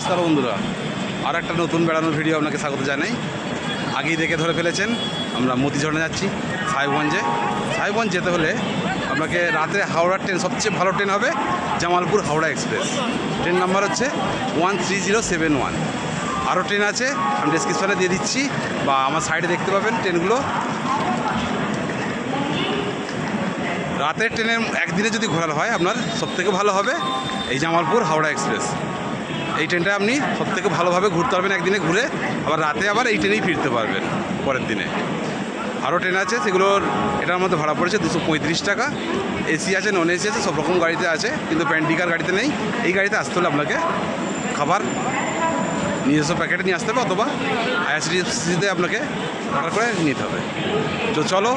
নমস্কার বন্ধুরা, আর একটা নতুন বেড়ানোর ভিডিও আপনাকে স্বাগত জানাই। আগেই দেখে ধরে ফেলেছেন, আমরা মতিঝর্ণা যাচ্ছি সাহেবগঞ্জে। সাহেবগঞ্জ যেতে হলে আপনাকে রাতে হাওড়ার ট্রেন, সবচেয়ে ভালো ট্রেন হবে Jamalpur Howrah express. Train number হচ্ছে 13071। আরও ট্রেন আছে, আমি ডেসক্রিপশনে দিয়ে দিচ্ছি বা আমার সাইডে দেখতে পাবেন ট্রেনগুলো। রাতের ট্রেনের একদিনে যদি ঘোরার হয় আপনার সবথেকে ভালো হবে এই জামালপুর হাওড়া এক্সপ্রেস। এই ট্রেনটা আপনি সবথেকে ভালোভাবে ঘুরতে পারবেন একদিনে ঘুরে, আবার রাতে আবার এই ট্রেনেই ফিরতে পারবেন পরের দিনে। আরও ট্রেন আছে, সেগুলোর এটার মধ্যে ভাড়া পড়েছে 235 টাকা। এসি আছে, নন এসি আছে, সব রকম গাড়িতে আছে, কিন্তু প্যান্টিকার গাড়িতে নেই। এই গাড়িতে আসতে হলে আপনাকে খাবার নিজস্ব প্যাকেটে নিয়ে আসতে হবে, অথবা আইআরসিটিসিতে আপনাকে অর্ডার করে নিতে হবে। তো চলো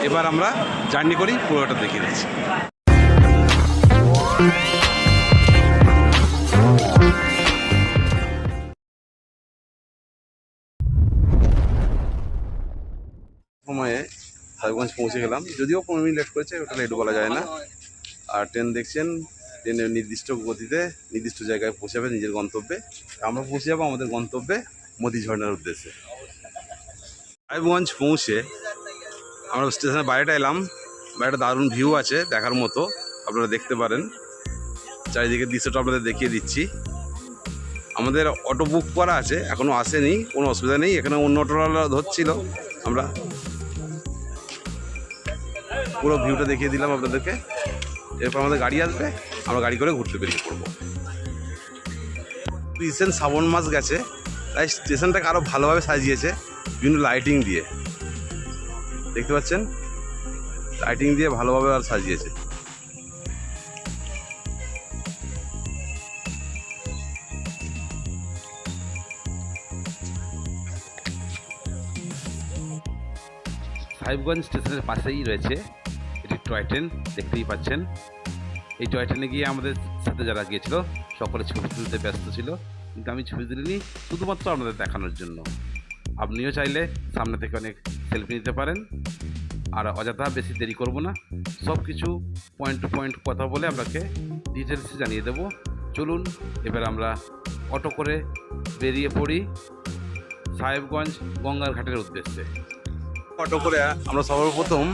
এবার আমরা জার্নি করি, পুরোটা দেখিয়ে দিচ্ছি। সময়ে সাহেবগঞ্জ পৌঁছে গেলাম, যদিও 15 মিনিট লেট করেছে, ওটা লেট বলা যায় না। আর ট্রেন দেখছেন, ট্রেনের নির্দিষ্ট গতিতে নির্দিষ্ট জায়গায় পৌঁছাবে নিজের গন্তব্যে। আমরা পৌঁছে যাবো আমাদের গন্তব্যে মতিঝর্ণার উদ্দেশ্যে। সাহেবগঞ্জ পৌঁছে আমরা স্টেশনের বাইরেটা এলাম। বাইরেটা দারুণ ভিউ আছে, দেখার মতো, আপনারা দেখতে পারেন। চারিদিকের দৃশ্যটা আপনাদের দেখিয়ে দিচ্ছি। আমাদের অটো বুক করা আছে, এখনও আসেনি, কোনো অসুবিধা নেই। এখানে অন্য অটোওয়ালা ধরছিল, আমরা পুরো ভিউটা দেখিয়ে দিলাম আপনাদেরকে। এরপর আমাদের গাড়ি আসবে, আমরা গাড়ি করে ঘুরতে বেরিয়ে পড়বো। রিসেন্ট শ্রাবণ মাস গেছে, তাই স্টেশনটাকে আরও ভালোভাবে সাজিয়েছে বিভিন্ন লাইটিং দিয়ে। দেখতে পাচ্ছেন, লাইটিং দিয়ে ভালোভাবে আর সাজিয়েছে। সাহেবগঞ্জ স্টেশনের পাশেই রয়েছে এটি টয় ট্রেন, দেখতেই পাচ্ছেন। এই টয় ট্রেনে গিয়ে আমাদের সাথে যারা গিয়েছিল সকলে ছবি তুলতে ব্যস্ত ছিল, কিন্তু আমি ছবি তুলিনি, শুধুমাত্র আপনাদের দেখানোর জন্য। আপনিও চাইলে সামনে থেকে অনেক সেলফি নিতে পারেন। আর অযথা বেশি দেরি করব না, সব কিছু পয়েন্ট টু পয়েন্ট কথা বলে আপনাকে ডিটেলসে জানিয়ে দেবো। চলুন এবার আমরা অটো করে বেরিয়ে পড়ি সাহেবগঞ্জ গঙ্গার ঘাটের উদ্দেশ্যে। অটো করে আমরা সর্বপ্রথম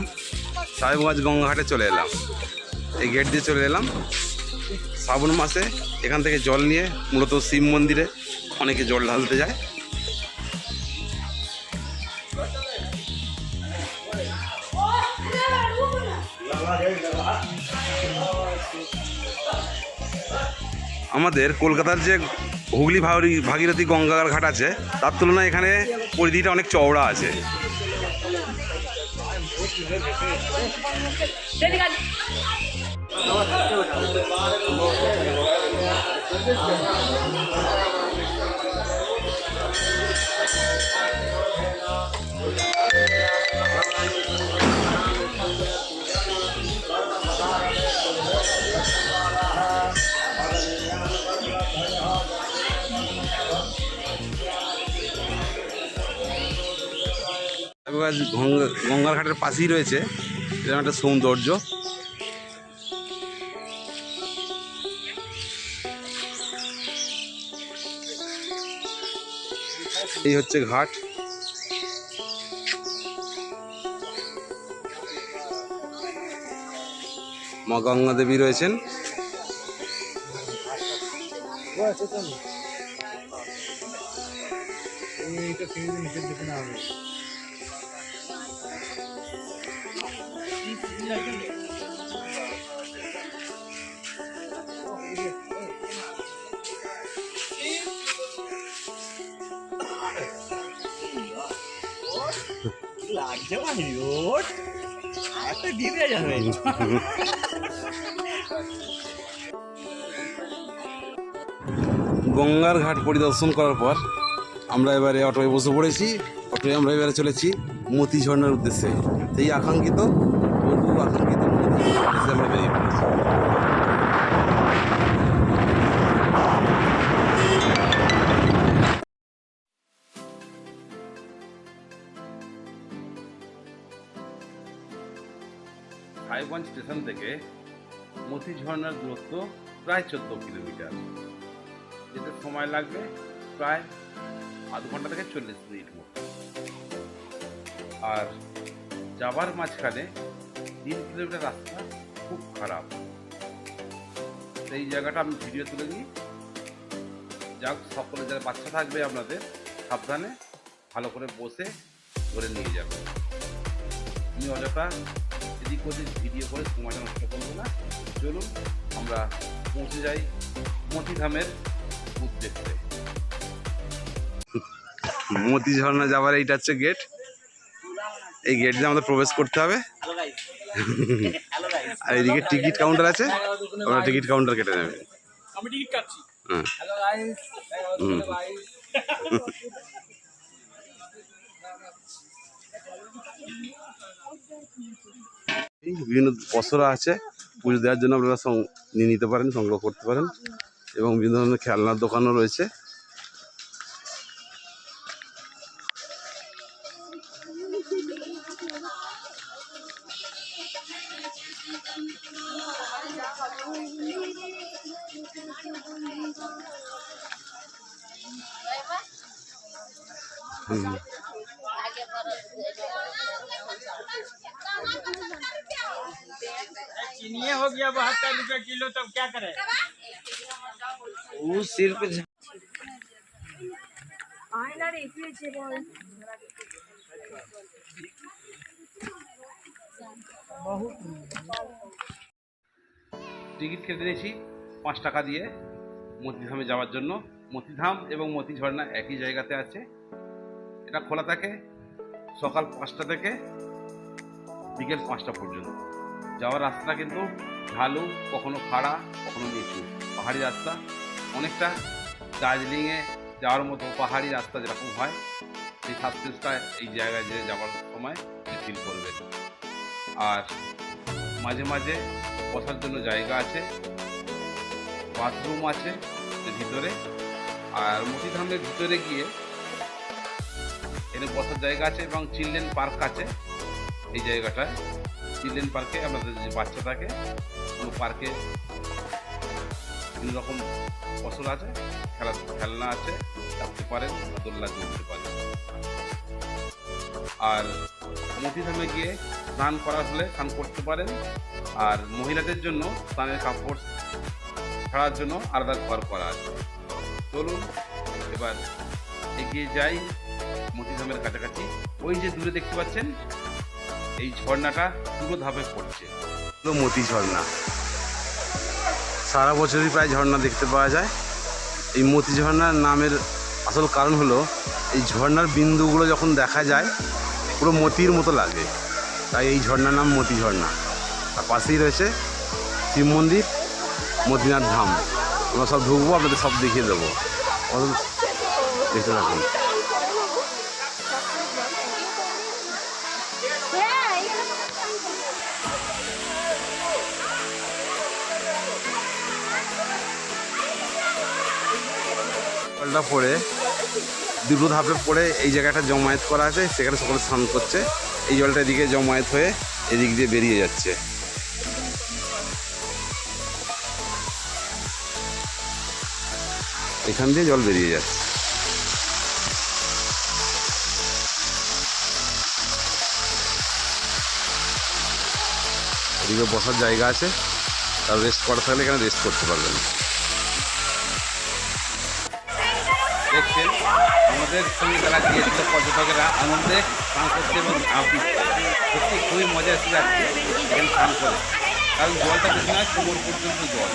সাহেবগঞ্জ গঙ্গাঘাটে চলে এলাম। এই গেট দিয়ে চলে এলাম। শ্রাবণ মাসে এখান থেকে জল নিয়ে মূলত শিব মন্দিরে অনেকে জল ঢালতে যায়। আমাদের কলকাতার যে হুগলি ভাগীরথী গঙ্গার ঘাট আছে, তার তুলনায় এখানে পরিধিটা অনেক চওড়া আছে। গঙ্গার ঘাটের পাশেই রয়েছে এরকম একটা সৌন্দর্য। এই হচ্ছে ঘাট। মা গঙ্গা দেবী রয়েছেন। গঙ্গার ঘাট পরিদর্শন করার পর আমরা এবারে অটোয় বসে পড়েছি। অটোয় আমরা এবারে চলেছি মতিঝর্ণার উদ্দেশ্যে। সেই আকাঙ্ক্ষিত আকাঙ্ক্ষিত উদ্দেশ্যে আমরা বেরিয়ে পড়েছি। সাহেবগঞ্জ স্টেশন থেকে মতিঝর্ণার দূরত্ব প্রায় 14 কিলোমিটার। যেতে সময় লাগবে প্রায় আধ ঘন্টা থেকে 40 মিনিট মতো। আর যাবার মাঝখানে 3 কিলোমিটার রাস্তা খুব খারাপ, সেই জায়গাটা আমি ভিডিও তুলে নিই। যাক, সকলে যারা বাচ্চা থাকবে আপনাদের সাবধানে ভালো করে বসে ধরে নিয়ে যাবে। আমি অযথা এদিক ওদিক ভিডিও করে সময়টা নষ্ট করবো না। চলুন আমরা পৌঁছে যাই মতিধামের উদ্দেশ্যে। মতি ঝর্ণা যাবার এইটা হচ্ছে গেট। এই গেট দিয়ে আমাদের প্রবেশ করতে হবে। আর এদিকে টিকিট কাউন্টার আছে, আমরা টিকিট কাউন্টার কেটে নেবে। আমি টিকিট কাটছি। বিভিন্ন পসরা আছে, পুজো দেওয়ার জন্য আপনারা নিয়ে নিতে পারেন, সংগ্রহ করতে পারেন। এবং বিভিন্ন ধরনের খেলনার দোকানও রয়েছে। चीनी हो गया 72 रुपए किलो, तब क्या करें? वो सिर्फ টিকিট কেটে নিয়েছি 5 টাকা দিয়ে মতিধামে যাওয়ার জন্য। মতিধাম এবং মতি ঝর্ণা একই জায়গাতে আছে। এটা খোলা থাকে সকাল 5টা থেকে বিকেল 5টা পর্যন্ত। যাওয়ার রাস্তাটা কিন্তু ঢালু, কখনো খাড়া, কখনো নিচু, পাহাড়ি রাস্তা। অনেকটা দার্জিলিংয়ে যাওয়ার মতো পাহাড়ি রাস্তা যেরকম হয়, সেই সাসপেন্সটা এই জায়গায় যে যাওয়ার সময় ফিল করবে। আর মাঝে মাঝে বসার জন্য জায়গা আছে, বাথরুম আছে ভিতরে। আর মতিধামের ভিতরে গিয়ে এখানে বসার জায়গা আছে এবং চিলড্রেন পার্ক আছে। এই জায়গাটায় চিলড্রেন পার্কে আমাদের যে বাচ্চা থাকে, কোনো পার্কে বিভিন্ন রকম ফসল আছে, খেলনা আছে, থাকতে পারেন, দোলনা চলতে পারেন। আর মতিধামে গিয়ে স্নান করার হলে স্নান করতে পারেন। আর মহিলাদের জন্য স্নানের কাপড় ছাড়ার জন্য আলাদা ঘর করা আছে। চলুন এবার এগিয়ে যাই মতিধামের কাছাকাছি। ওই যে দূরে দেখতে পাচ্ছেন এই ঝর্ণাটা পুরো ধাপে পড়ছে, মতি ঝর্ণা। সারা বছরই প্রায় ঝর্ণা দেখতে পাওয়া যায়। এই মতি ঝর্ণার নামের আসল কারণ হলো এই ঝর্ণার বিন্দুগুলো যখন দেখা যায় পুরো মতির মতো লাগে, তাই এই ঝর্ণার নাম মতি ঝর্ণা। আর পাশেই রয়েছে শিব মন্দির, মতিনাথ ধাম। আমরা সব ঢুকবো, আপনাদের সব দেখিয়ে দেবো, দেখতে থাকুন। জলটা পড়ে দুটো ধাপে পড়ে এই জায়গাটা জমায়েত করা আছে, সেখানে সকলে স্নান করছে। এই জলটা এদিকে জমায়েত হয়ে এদিক দিয়ে বেরিয়ে যাচ্ছে। এখান দিয়ে জল বেরিয়ে যাচ্ছে। এদিকে বসার জায়গা আছে, আর রেস্ট করা থাকলে এখানে রেস্ট করতে পারবেন। দেখছেন আমাদের সঙ্গে যারা গিয়েছিল পর্যটকেরা আনন্দে স্নান করতে এবং ঝাঁপ দিচ্ছে। সত্যি খুবই মজা এসে যাচ্ছে এখানে স্নান করে, কারণ জলটা বেশি নয়, কোমর পর্যন্ত জল।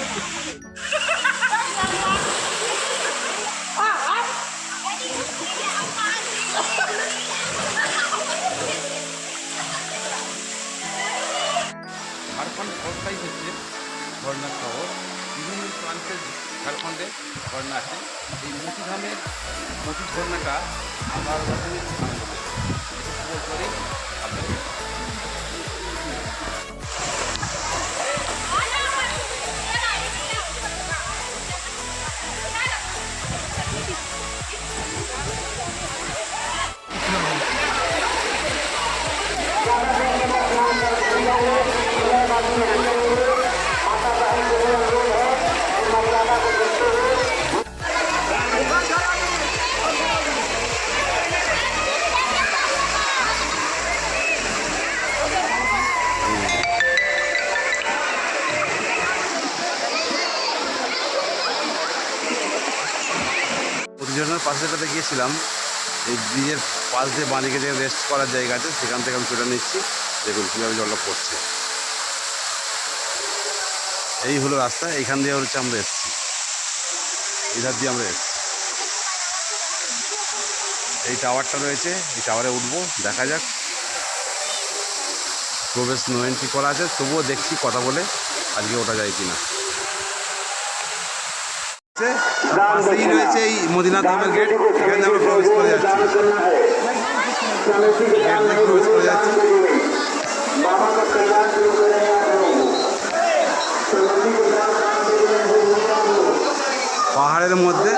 ঝাড়খণ্ড শহরটাই হচ্ছে ঝর্ণার শহর। বিভিন্ন প্রান্তের ঝাড়খণ্ডে ঝর্ণা আছে। এই মতিধামের মতি ঝর্ণাটা আবার রকমের আনন্দ দেয়। এটা করেই আপনাদের ঝর্ণার পাশে যেটাতে গিয়েছিলাম, এই ব্রিজের পাশ দিয়ে বাঁদিকে যে রেস্ট করার জায়গা আছে সেখান থেকে আমি ছবিটা নিচ্ছি। দেখুন কীভাবে জলটা পড়ছে। এই হলো রাস্তা, এইখান দিয়ে হচ্ছে আমরা এসেছি, এধার দিয়ে আমরা এসেছি। এই টাওয়ারটা রয়েছে, এই টাওয়ারে উঠবো, দেখা যাক। প্রবেশ নো এন্ট্রি করা আছে, তবুও দেখছি কথা বলে আজকে ওটা যায় কিনা। পাশেই রয়েছে এই মদিনা ধামের গেট, এখানে আমরা প্রবেশ করে যাচ্ছি, প্রবেশ করে যাচ্ছি। পাহাড়ের মধ্যে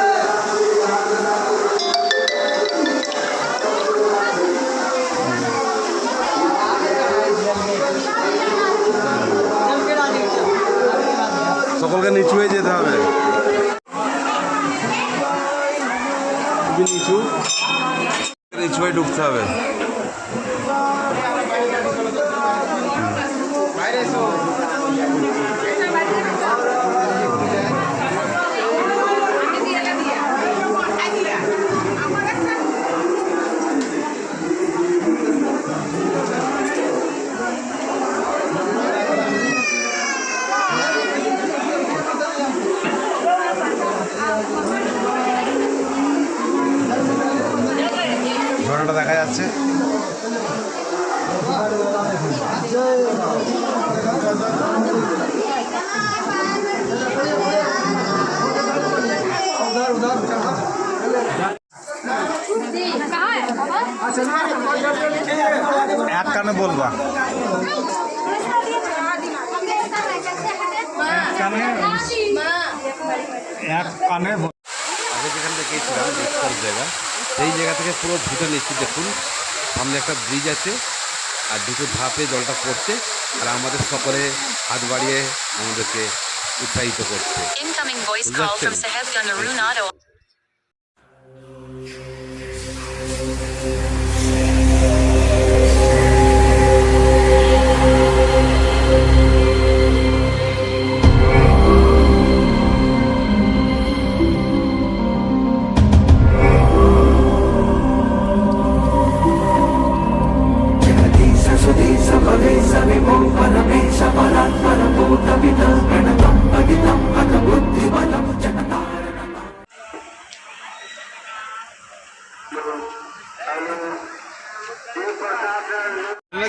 সকলকে নিচু হয়ে যেতে হবে, নিচু নিচু হয়ে ঢুকতে হবে। ঝর্ণাটা দেখা যাচ্ছে। এক কানে বলবা, এক কানে আগে যেখান থেকে গিয়েছিলাম জায়গা, সেই জায়গা থেকে পুরো ভিতরে নিচ্ছি। দেখুন সামনে একটা ব্রিজ আছে, আর দুটো ধাপে জলটা পড়ছে, আর আমাদের সকলে হাত বাড়িয়ে আমাদেরকে উৎসাহিত করছে।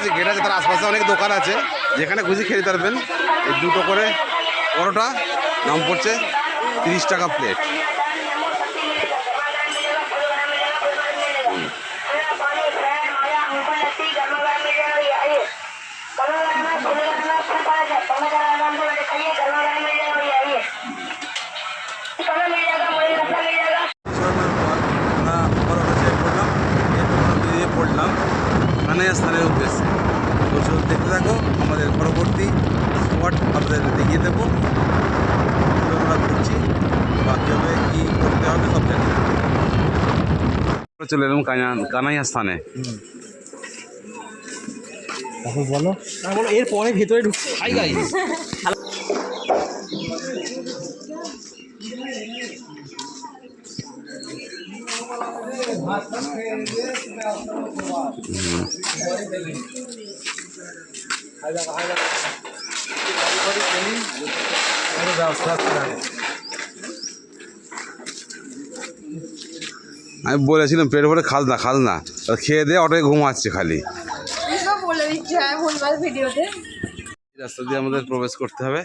যে গেট আছে তার আশপাশে অনেক দোকান আছে, যেখানে খুশি খেতে পারবেন। এই দুটো করে পরোটা, দাম পড়ছে 30 টাকা প্লেট। পড়লাম কানাইয়া স্থানের উদ্দেশ্যে। প্রচুর দেখতে থাকো, আমাদের পরবর্তী স্পট আপনাদের দেখিয়ে দেবো। আমরা ঘুরছি বা কীভাবে কী করতে হবে সব জানি। চলে এলাম কানাইয়া স্থানে। বলো বলো, এরপরে ভেতরে ঢুকছি। হাই গাইস, আমি বলেছিলাম পেট ভরে খাস না, খেয়ে দিয়ে অটোয় ঘুমাচ্ছে খালি। রাস্তা দিয়ে আমাদের প্রবেশ করতে হবে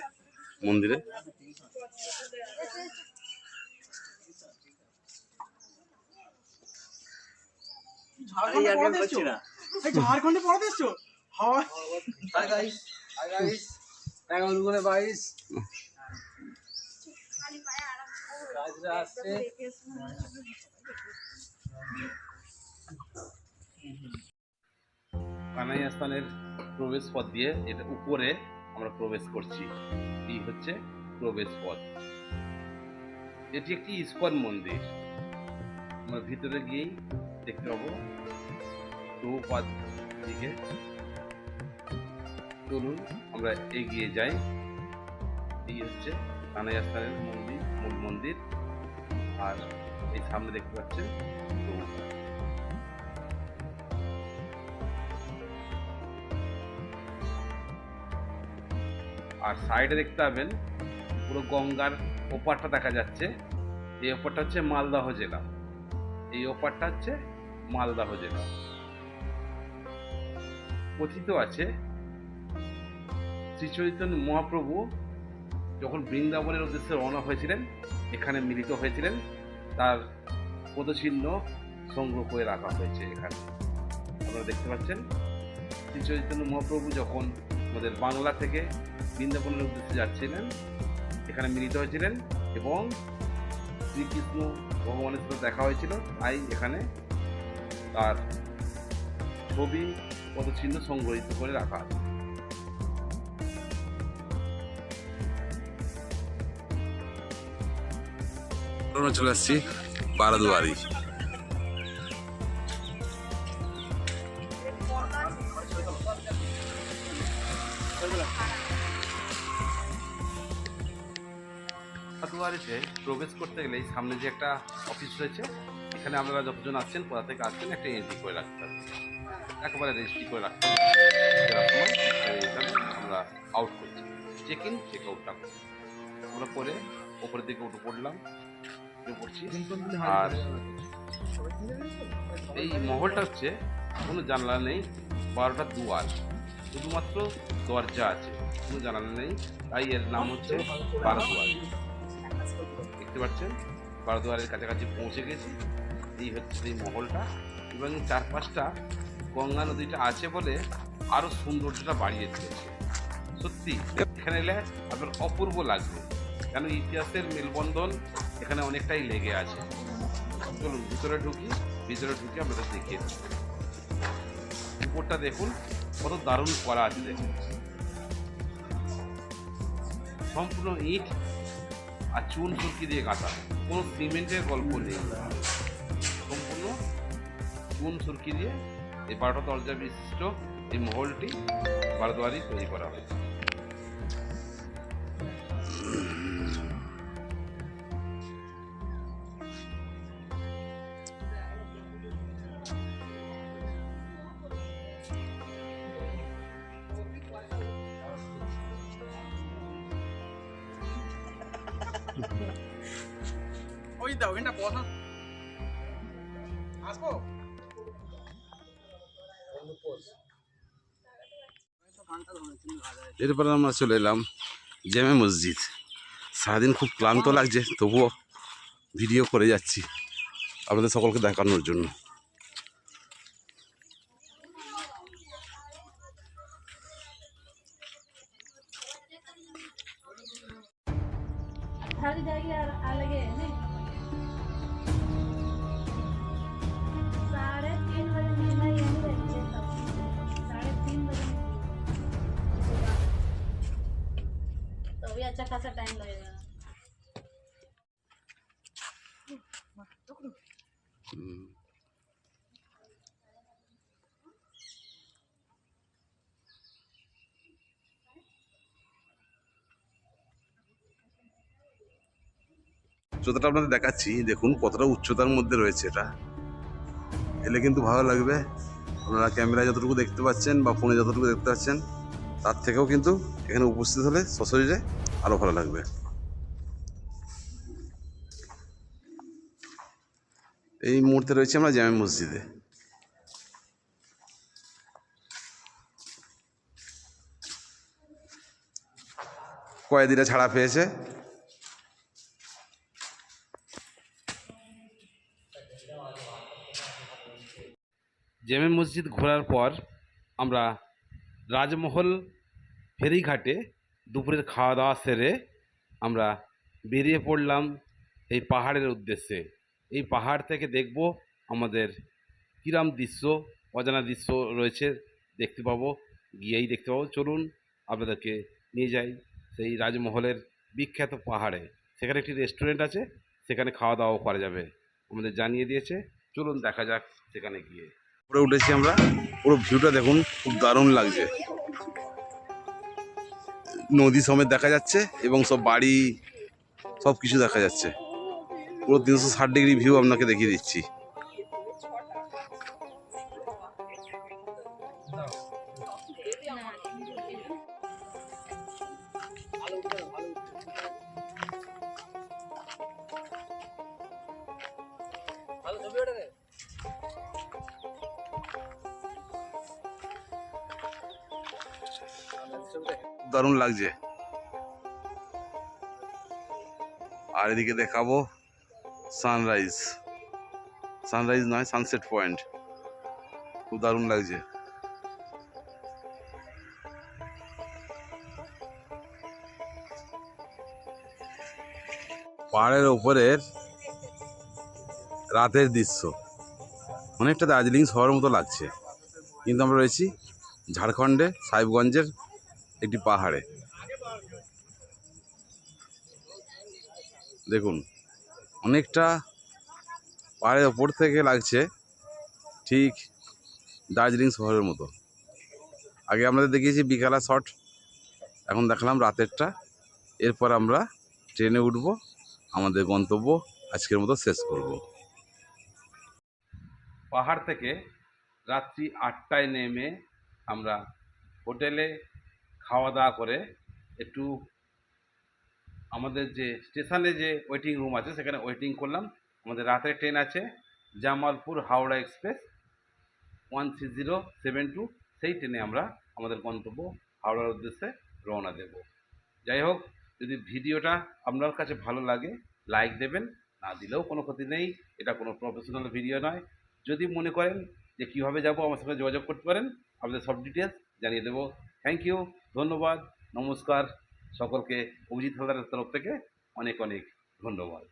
মন্দিরে। ঝাড়খণ্ডে পড়াতে এসছো? কানাইয়া স্থানের প্রবেশ পথ দিয়ে এটা উপরে আমরা প্রবেশ করছি। এই হচ্ছে প্রবেশ পথ। এটি একটি ইস্কন মন্দির। আমরা ভিতরে গিয়েই দেখতে পাবো প্রভুপাদ দিকে। চলুন আমরা এগিয়ে যাই। এই হচ্ছে কানাইয়া স্থানের মূল মন্দির, আর এই সামনে দেখতে পাচ্ছেন। তো আর সাইডে দেখতে পাবেন পুরো গঙ্গার ওপারটা দেখা যাচ্ছে। এই ওপারটা হচ্ছে মালদহ জেলা, এই ওপারটা হচ্ছে মালদহ জেলা। কথিত আছে শ্রী চৈতন্য মহাপ্রভু যখন বৃন্দাবনের উদ্দেশ্যে রওনা হয়েছিলেন, এখানে মিলিত হয়েছিলেন, তার পদচিহ্ন সংগ্রহ করে রাখা হয়েছে এখানে। আপনারা দেখতে পাচ্ছেন শ্রী চৈতন্য মহাপ্রভু যখন আমাদের বাংলা থেকে বৃন্দাবনের উদ্দেশ্যে যাচ্ছিলেন, এখানে মিলিত হয়েছিলেন এবং শ্রীকৃষ্ণ ভগবানের সাথে দেখা হয়েছিল, তাই এখানে তার ছবি পদচিহ্ন সংগ্রহিত করে রাখা আছে। আমরা চলে আসছি বারোদুয়ারি। বারোদুয়ারিতে প্রবেশ করতে গেলে সামনে যে একটা অফিস রয়েছে, এখানে আপনারা যতজন আসছেন, কোথা থেকে আসছেন, একটা এন্ট্রি করে রাখতে হবে, একেবারে রেজিস্ট্রি করে রাখতে হবে। এখানে আমরা আউট করছি, চেক ইন চেক আউটটা করছি। আমরা করে ওপরের দিকে উঠে পড়লাম, পড়ছি। আর এই মহলটা হচ্ছে কোনো জানালা নেই, 12টা দুয়ার, শুধুমাত্র দরজা আছে, কোনো জানালা নেই, তাই এর নাম হচ্ছে বারোদুয়ারি। দেখতে পাচ্ছেন বারোদুয়ারের কাছাকাছি পৌঁছে গেছি। এই হচ্ছে এই মহলটা, এবং চারপাশটা গঙ্গা নদীটা আছে বলে আরও সৌন্দর্যটা বাড়িয়ে দিয়েছে। সত্যি এখানে এলে আপনার অপূর্ব লাগবে, কেন ইতিহাসের মেলবন্ধন এখানে অনেকটাই লেগে আছে। চলুন ভিতরে ঢুকি, ভিতরে ঢুকে আপনাদের দেখিয়ে দিই। উপরটা দেখুন কত দারুণ করা আছে, দেখুন সম্পূর্ণ ইট আর চুন সুরকি দিয়ে গাঁথা, কোনো সিমেন্টের গল্প নেই, সম্পূর্ণ চুন সুরকি দিয়ে এই 12টা দরজা বিশিষ্ট এই মহলটি বারোদুয়ারি তৈরি করা হয়েছে। ওই দাও এটা বসা আসবো। এরপরে আমরা চলে এলাম জামে মসজিদ। সারাদিন খুব ক্লান্ত লাগছে, তবুও ভিডিও করে যাচ্ছি আপনাদের সকলকে দেখানোর জন্য। थाली जाएगी और अलग है नहीं 3:30 बजे मिलना ही है 3:30 बजे तो भी अच्छा खासा टाइम लगेगा। উচ্চতাটা আপনাদের দেখাচ্ছি, দেখুন কতটা উচ্চতার মধ্যে রয়েছে। এটা এলে কিন্তু ভালো লাগবে। আপনারা ক্যামেরায় যতটুকু দেখতে পাচ্ছেন বা ফোনে যতটুকু দেখতে পাচ্ছেন, তার থেকেও কিন্তু এখানে উপস্থিত হলে সশরীরে আরও ভালো লাগবে। এই মুহূর্তে রয়েছে আমরা জামে মসজিদে। কয়েদিরা ছাড়া পেয়েছে। জামে মসজিদ ঘোরার পর আমরা রাজমহল ফেরিঘাটে দুপুরের খাওয়া দাওয়া সেরে আমরা বেরিয়ে পড়লাম এই পাহাড়ের উদ্দেশ্যে। এই পাহাড় থেকে দেখব আমাদের কিরাম দৃশ্য, অজানা দৃশ্য রয়েছে, দেখতে পাবো, গিয়েই দেখতে পাবো। চলুন আপনাদেরকে নিয়ে যাই সেই রাজমহলের বিখ্যাত পাহাড়ে। সেখানে একটি রেস্টুরেন্ট আছে, সেখানে খাওয়া দাওয়াও করা যাবে, আমাদের জানিয়ে দিয়েছে। চলুন দেখা যাক সেখানে গিয়ে। উপরে উঠেছি আমরা, পুরো ভিউটা দেখুন, খুব দারুণ লাগছে। নদী সমেত দেখা যাচ্ছে এবং সব বাড়ি সব কিছু দেখা যাচ্ছে, পুরো 360 ডিগ্রি ভিউ আপনাকে দেখিয়ে দিচ্ছি। দারুণ লাগছে। আর এদিকে দেখাবো সানরাইজ, সানরাইজ নয় সানসেট পয়েন্ট, খুব দারুণ লাগছে। পাহাড়ের ওপরের রাতের দৃশ্য অনেকটা দার্জিলিং শহরের মতো লাগছে, কিন্তু আমরা রয়েছি ঝাড়খণ্ডে সাহেবগঞ্জের একটি পাহাড়ে। দেখুন অনেকটা পাহাড়ের ওপর থেকে লাগছে ঠিক দার্জিলিং শহরের মতো। আগে আপনাদের দেখিয়েছি বিকালা শট, এখন দেখালাম রাতেরটা। এরপর আমরা ট্রেনে উঠব, আমাদের গন্তব্য আজকের মতো শেষ করব। পাহাড় থেকে রাত্রি 8টায় নেমে আমরা হোটেলে খাওয়া দাওয়া করে একটু আমাদের যে স্টেশনে যে ওয়েটিং রুম আছে সেখানে ওয়েটিং করলাম। আমাদের রাতের ট্রেন আছে জামালপুর হাওড়া এক্সপ্রেস 13072, সেই ট্রেনে আমরা আমাদের গন্তব্য হাওড়ার উদ্দেশ্যে রওনা দেব। যাই হোক, যদি ভিডিওটা আপনার কাছে ভালো লাগে লাইক দেবেন, না দিলেও কোনো ক্ষতি নেই, এটা কোনো প্রফেশনাল ভিডিও নয়। যদি মনে করেন যে কীভাবে যাব আমার সঙ্গে যোগাযোগ করতে পারেন, আপনাদের সব ডিটেলস জানিয়ে দেবো। থ্যাংক ইউ, ধন্যবাদ, নমস্কার। সকলকে অভিজিৎ হালদারের তরফ থেকে অনেক অনেক ধন্যবাদ।